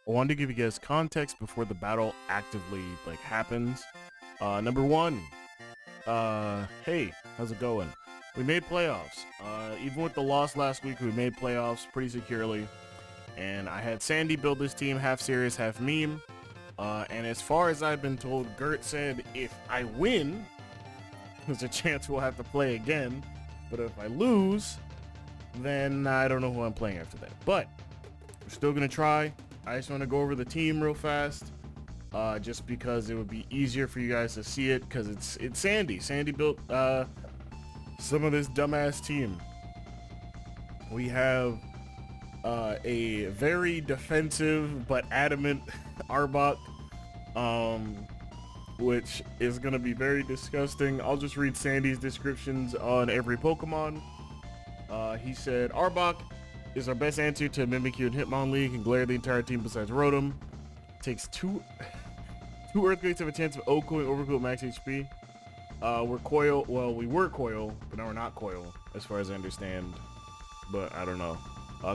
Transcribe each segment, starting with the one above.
I wanted to give you guys context before the battle actively happens. Number one, hey, how's it going? We made playoffs. Even with the loss last week, we made playoffs pretty securely. And I had Sandy build this team, half serious, half meme. And as far as I've been told, Gurt said if I win, there's a chance we'll have to play again. But if I lose, then I don't know who I'm playing after that. But we're still gonna try. I just want to go over the team real fast, just because it would be easier for you guys to see it, because it's Sandy. Sandy built some of this dumbass team. We have a very defensive but adamant Arbok, which is gonna be very disgusting. I'll just read Sandy's descriptions on every Pokemon. He said, Arbok is our best answer to Mimikyu and Hitmonlee, can glare the entire team besides Rotom. Takes two Earthquakes have a chance of O-Coing Overcoil max HP. We're Coil, well, we were Coil, but now we're not Coil, as far as I understand. But I don't know.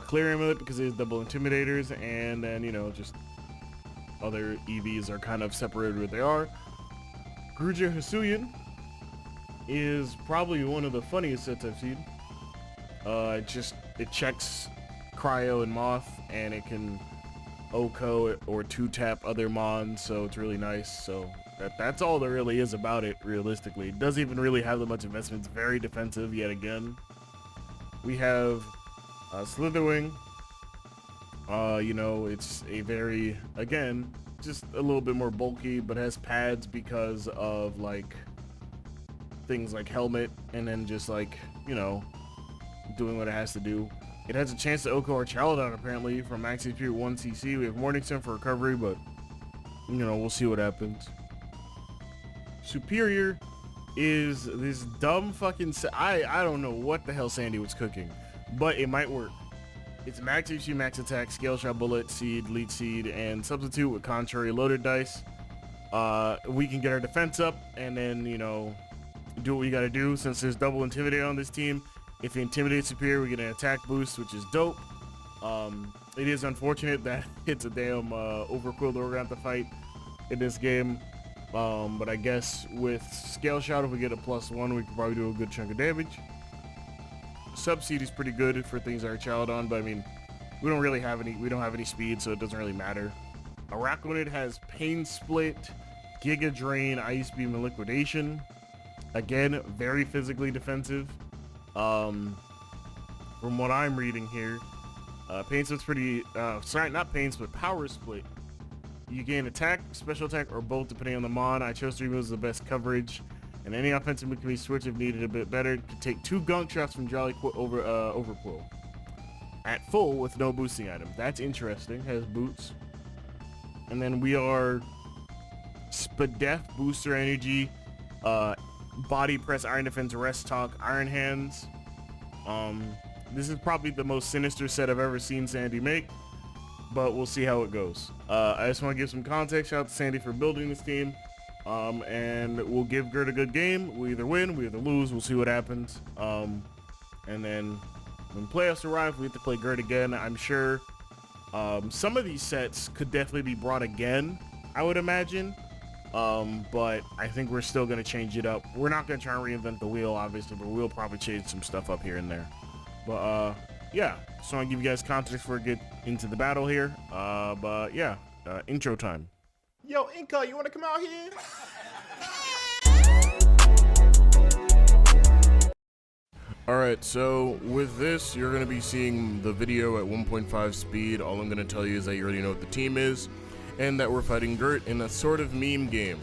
Clear Amulet because it is double Intimidators, and then, you know, just other EVs are kind of separated what they are. Gruja Hisuian is probably one of the funniest sets I've seen. It checks Cryo and Moth, and it can OHKO or 2-tap other Mons, so it's really nice. So that's all there really is about it, realistically. It doesn't even really have that much investment. It's very defensive yet again. We have Slitherwing. You know, it's a very, again, just a little bit more bulky, but has pads because of things like Helmet, and then just you know, doing what it has to do. It has a chance to OHKO or Chaladon apparently from max HP at 1 CC. We have Morning Sun for recovery, but you know, we'll see what happens. Superior is this dumb fucking I don't know what the hell Sandy was cooking, but it might work. It's max HP, max attack, scale shot, bullet, seed, lead seed, and substitute with contrary loaded dice. We can get our defense up and then, you know, do what we gotta do. Since there's double intimidate on this team, if you intimidate Superior, we get an attack boost, which is dope. It is unfortunate that it's a damn Overquill that we're gonna have to fight in this game. But I guess with Scale Shot, if we get a +1, we can probably do a good chunk of damage. Subseed is pretty good for things that are Chaladon, but I mean, we don't have any speed, so it doesn't really matter. Araquanid has Pain Split, Giga Drain, Ice Beam, and Liquidation. Again, very physically defensive. From what I'm reading here, Pain Split's pretty, sorry, not Pain Split, Power Split. You gain attack, special attack, or both depending on the mon. I chose 3 moves as the best coverage, and any offensive move can be switched if needed a bit better. To take 2 gunk shots from Overquill at full with no boosting item. That's interesting. Has boots. And then we are Spadef, Booster Energy, Body Press, Iron Defense, Rest Talk, Iron Hands. This is probably the most sinister set I've ever seen Sandy make, but we'll see how it goes. I just want to give some context. Shout out to Sandy for building this team. And we'll give Gurt a good game. We either win, we either lose. We'll see what happens. And then when playoffs arrive, we have to play Gurt again. I'm sure some of these sets could definitely be brought again, I would imagine. But I think we're still going to change it up. We're not going to try and reinvent the wheel, obviously, but we'll probably change some stuff up here and there. But yeah, so I want to give you guys context before we get into the battle here. But yeah, intro time. Yo, Inca, you want to come out here? Alright, so with this, you're going to be seeing the video at 1.5 speed. All I'm going to tell you is that you already know what the team is, and that we're fighting Gurt in a sort of meme game.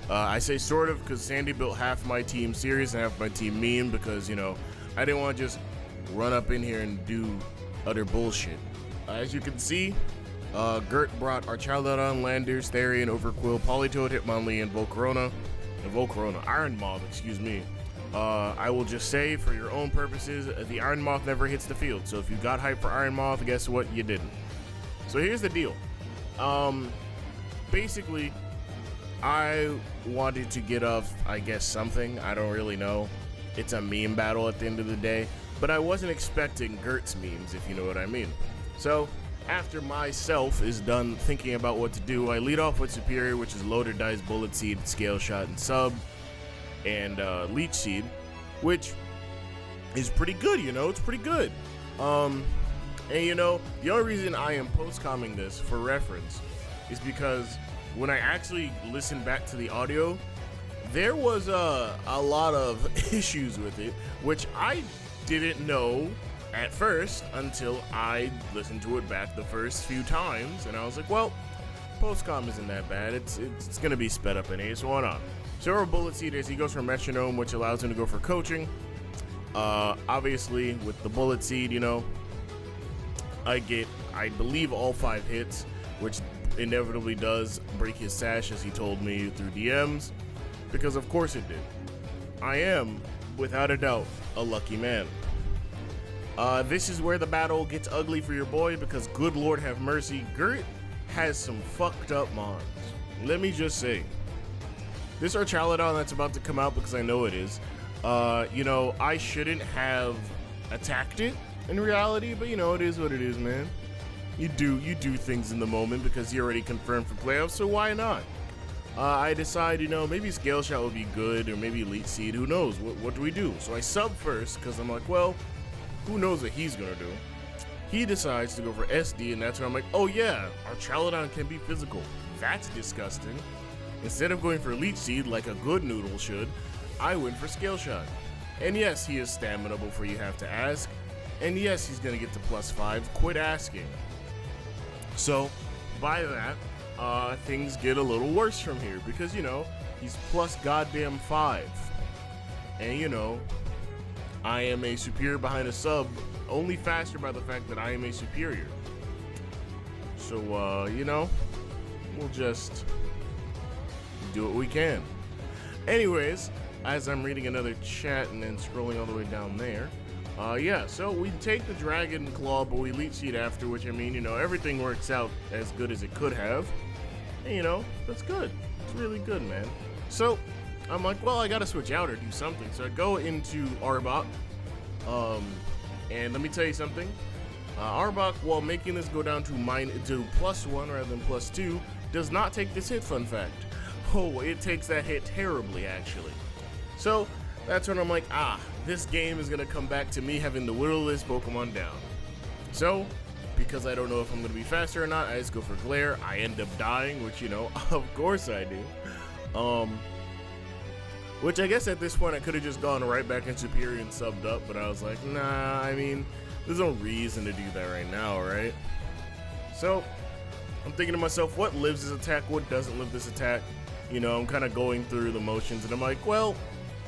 I say sort of because Sandy built half my team serious and half my team meme because, you know, I didn't want to just run up in here and do utter bullshit. As you can see, Gurt brought our Chaladon, Landers, Therian, Overquill, Politoed, Hitmonlee, and Volcarona, Iron Moth, excuse me. I will just say, for your own purposes, the Iron Moth never hits the field. So if you got hyped for Iron Moth, guess what? You didn't. So here's the deal. Basically, I wanted to get off, I guess, something. I don't really know. It's a meme battle at the end of the day. But I wasn't expecting Gurt's memes, if you know what I mean. So after myself is done thinking about what to do, I lead off with Superior, which is Loader Dice, Bullet Seed, Scale Shot, and Sub, and Leech Seed, which is pretty good, you know, it's pretty good. And you know, the only reason I am post-comming this for reference is because when I actually listened back to the audio, there was a lot of issues with it, which I didn't know at first until I listened to it back the first few times, and I was like, well, post-com isn't that bad, it's gonna be sped up anyway, so why not? So our Bullet Seed is, he goes for Metronome, which allows him to go for Coaching. Obviously, with the Bullet Seed, you know, I believe, all 5 hits, which inevitably does break his sash, as he told me through DMs, because of course it did. I am, without a doubt, a lucky man. This is where the battle gets ugly for your boy, because good Lord have mercy, Gurt has some fucked up mons. Let me just say, this Archaludon that's about to come out, because I know it is, you know, I shouldn't have attacked it in reality, but you know, it is what it is, man. You do things in the moment because you're already confirmed for playoffs, so why not? I decide, you know, maybe Scale Shot would be good, or maybe Elite Seed, who knows, what do we do? So I sub first, because I'm like, well, who knows what he's gonna do? He decides to go for SD, and that's when I'm like, oh yeah, Archaludon can be physical. That's disgusting. Instead of going for Leech Seed like a good noodle should, I went for Scale Shot. And yes, he is stamina before you have to ask. And yes, he's gonna get to +5. Quit asking. So, by that, things get a little worse from here, because, you know, he's plus goddamn 5. And, you know, I am a superior behind a sub, only faster by the fact that I am a superior. So, you know, we'll just do what we can. Anyways, as I'm reading another chat and then scrolling all the way down there, yeah, so we take the Dragon Claw, but we Leech Seed after, which, I mean, you know, everything works out as good as it could have. And, you know, that's good. It's really good, man. So, I'm like, well, I gotta switch out or do something. So I go into Arbok, and let me tell you something. Arbok, while making this go down to +1 rather than +2, does not take this hit, fun fact. Oh, it takes that hit terribly, actually. So, that's when I'm like, this game is gonna come back to me having to whittle this Pokemon down. So, because I don't know if I'm gonna be faster or not, I just go for Glare. I end up dying, which, you know, of course I do. Which I guess at this point I could have just gone right back in Superior and subbed up, but I was like, nah, I mean, there's no reason to do that right now, right? So, I'm thinking to myself, what lives this attack, what doesn't live this attack? You know, I'm kind of going through the motions, and I'm like, well,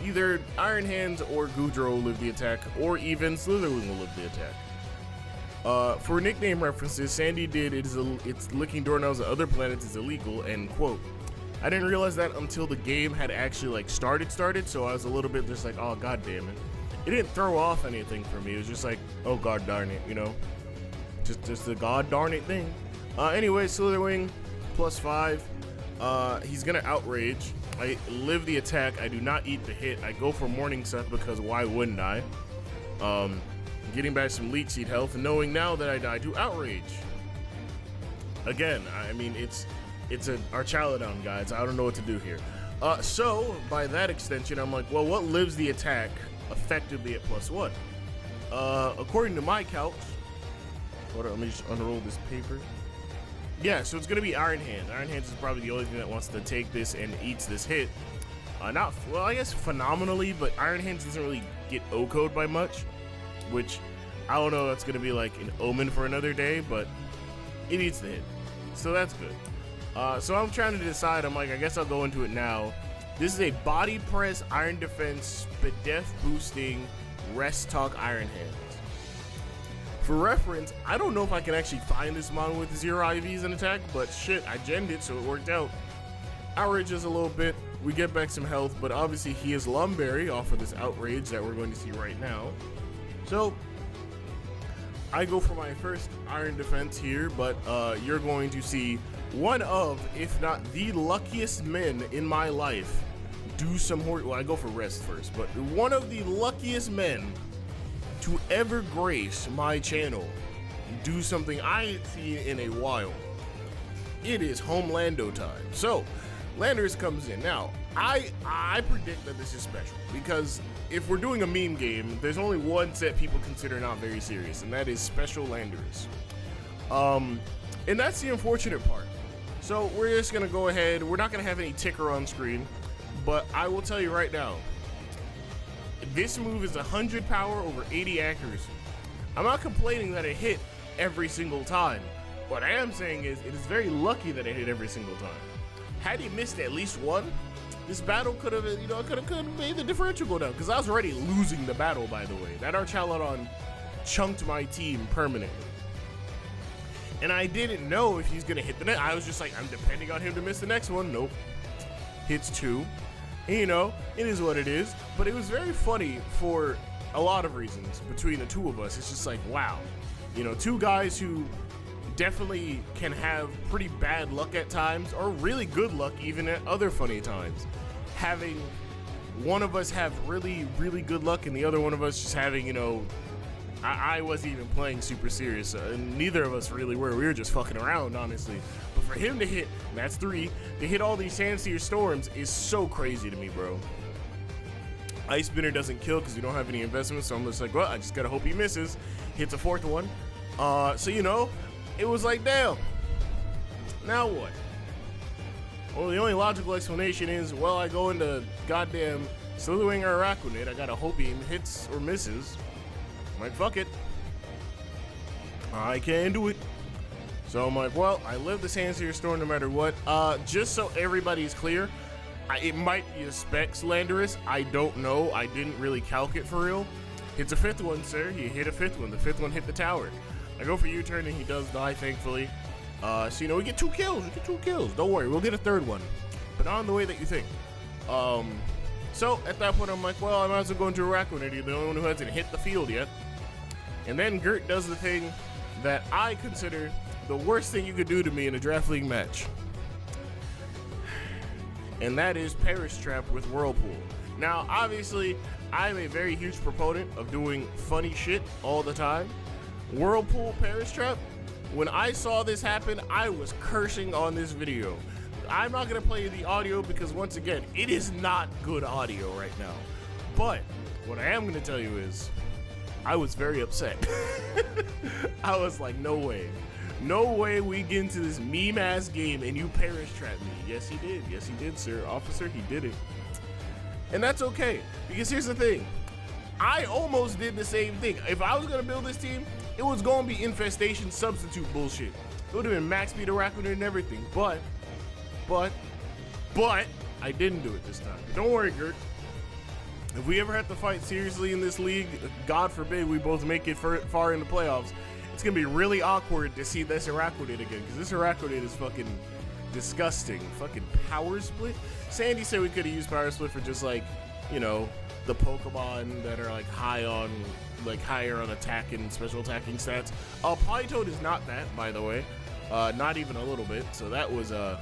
either Iron Hands or Goodra will live the attack, or even Slitherwing will live the attack. For nickname references, Sandy did it's licking doorknobs at other planets is illegal, and quote. I didn't realize that until the game had actually like started, so I was a little bit just like, oh god damn it. It didn't throw off anything for me, it was just like, oh god darn it, you know? Just a god darn it thing. Anyway, Slitherwing, +5. He's gonna Outrage. I live the attack, I do not eat the hit. I go for Morning Sun because why wouldn't I? Getting back some Leech Seed health, and knowing now that I died to Outrage. Again, I mean, it's an Archaludon, guys. I don't know what to do here. So, by that extension, I'm like, well, what lives the attack effectively at +1? According to my calcs, hold on, let me just unroll this paper. Yeah, so it's going to be Iron Hands. Iron Hands is probably the only thing that wants to take this and eats this hit. Not, well, I guess phenomenally, but Iron Hands doesn't really get O-code by much, which I don't know, that's going to be like an omen for another day, but it eats the hit. So that's good. So I'm trying to decide, I'm like, I guess I'll go into it now. This is a Body Press, Iron Defense, Spadef boosting, Rest Talk Iron Hands. For reference, I don't know if I can actually find this model with 0 IVs in attack, but shit, I genned it, so it worked out. Outrages a little bit, we get back some health, but obviously he is Lumberry off of this Outrage that we're going to see right now. So, I go for my first Iron Defense here, but you're going to see one of, if not the luckiest men in my life do some well, I go for Rest first, but one of the luckiest men to ever grace my channel do something I ain't seen in a while. It is home Lando time. So, Landers comes in. Now, I predict that this is special because if we're doing a meme game, there's only one set people consider not very serious, and that is special Landers. And that's the unfortunate part. So we're just gonna go ahead. We're not gonna have any ticker on screen, but I will tell you right now, this move is 100 power over 80 accuracy. I'm not complaining that it hit every single time. What I am saying is it is very lucky that it hit every single time. Had he missed at least one, this battle could have, could have made the differential go down. Because I was already losing the battle, by the way. That Archaladon chunked my team permanently. And I didn't know if he's gonna hit the next. I was just like, I'm depending on him to miss the next one. Nope. Hits 2. And, it is what it is. But it was very funny for a lot of reasons between the two of us. It's just like, wow. Two guys who definitely can have pretty bad luck at times, or really good luck even at other funny times. Having one of us have really, really good luck and the other one of us just having, I wasn't even playing super serious, and neither of us really were. We were just fucking around, honestly. But for him to hit, and that's 3, to hit all these Sandseer Storms is so crazy to me, bro. Ice Spinner doesn't kill because you don't have any investments, so I'm just like, well, I just gotta hope he misses. Hits a 4th one. So, it was like, damn, now what? Well, the only logical explanation is, well, I go into goddamn Slitherwing or Araquanid. I gotta hope he hits or misses. I'm like, fuck it. I can do it. So I'm like, well, I live the Sandseer Storm no matter what. Just so everybody's clear, it might be a Specs Landorus. I don't know. I didn't really calc it for real. Hits a 5th one, sir. He hit a 5th one. The 5th one hit the tower. I go for U-turn and he does die, thankfully. So, we get 2 kills. We get 2 kills. Don't worry, we'll get a 3rd one. But not in the way that you think. So, at that point, I'm like, well, I might as well go into Araquanid. You're the only one who hasn't hit the field yet. And then Gurt does the thing that I consider the worst thing you could do to me in a Draft League match. And that is Perish Trap with Whirlpool. Now, obviously, I'm a very huge proponent of doing funny shit all the time. Whirlpool Perish Trap, when I saw this happen, I was cursing on this video. I'm not gonna play the audio because once again, it is not good audio right now. But what I am gonna tell you is, I was very upset. I was like, no way. No way we get into this meme ass game and you Perish Trap me. Yes, he did. Yes, he did, sir. Officer, he did it. And that's okay, because here's the thing. I almost did the same thing. If I was gonna build this team, it was gonna be infestation substitute bullshit. It would have been max speed Araquanid and everything, but I didn't do it this time. Don't worry, Gurt. If we ever have to fight seriously in this league, God forbid we both make it far in the playoffs, it's gonna be really awkward to see this Araquanid again, because this Araquanid is fucking disgusting. Fucking power split. Sandy said we could have used power split for just like, the Pokemon that are like higher on attack and special attacking stats. Politoed is not that, by the way, not even a little bit. So that was a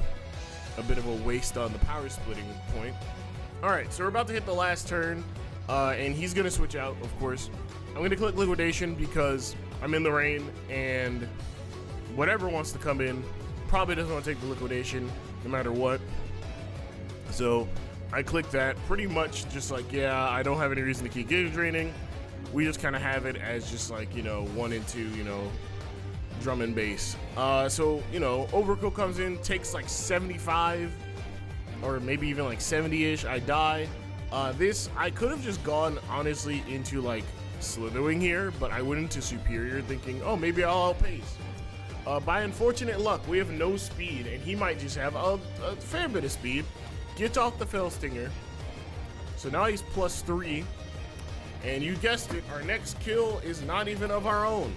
bit of a waste on the power splitting point. All right, so we're about to hit the last turn, and he's gonna switch out, of course. I'm gonna click liquidation because I'm in the rain, and whatever wants to come in probably doesn't want to take the liquidation no matter what. So I click that, pretty much just like, yeah, I don't have any reason to keep gauge draining. We just kind of have it as just like, 1 and 2, drum and bass. So, Overkill comes in, takes like 75 or maybe even like 70-ish. I die. This, I could have just gone, honestly, into like Slitherwing here, but I went into Superior thinking, oh, maybe I'll outpace. By unfortunate luck, we have no speed, and he might just have a fair bit of speed. Gets off the Fell Stinger. So now he's +3. And you guessed it, our next kill is not even of our own.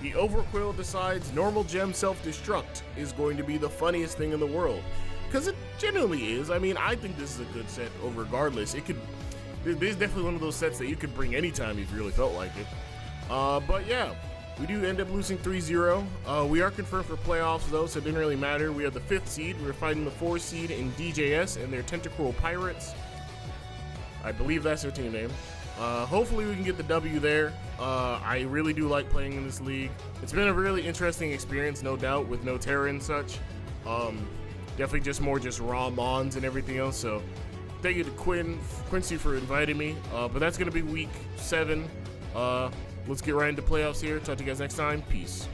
The Overquill decides normal gem self-destruct is going to be the funniest thing in the world. Because it generally is. I mean, I think this is a good set regardless. This is definitely one of those sets that you could bring anytime if you really felt like it. But yeah, we do end up losing 3-0. We are confirmed for playoffs though, so it didn't really matter. We are the 5th seed. We're fighting the 4th seed in DJS and their Tentacruel Pirates. I believe that's their team name. Hopefully we can get the W there. I really do like playing in this league. It's been a really interesting experience, no doubt, with no terror and such. Definitely just raw mons and everything else. So thank you to Quincy for inviting me. But that's gonna be week 7. Let's get right into playoffs here. Talk to you guys next time. Peace.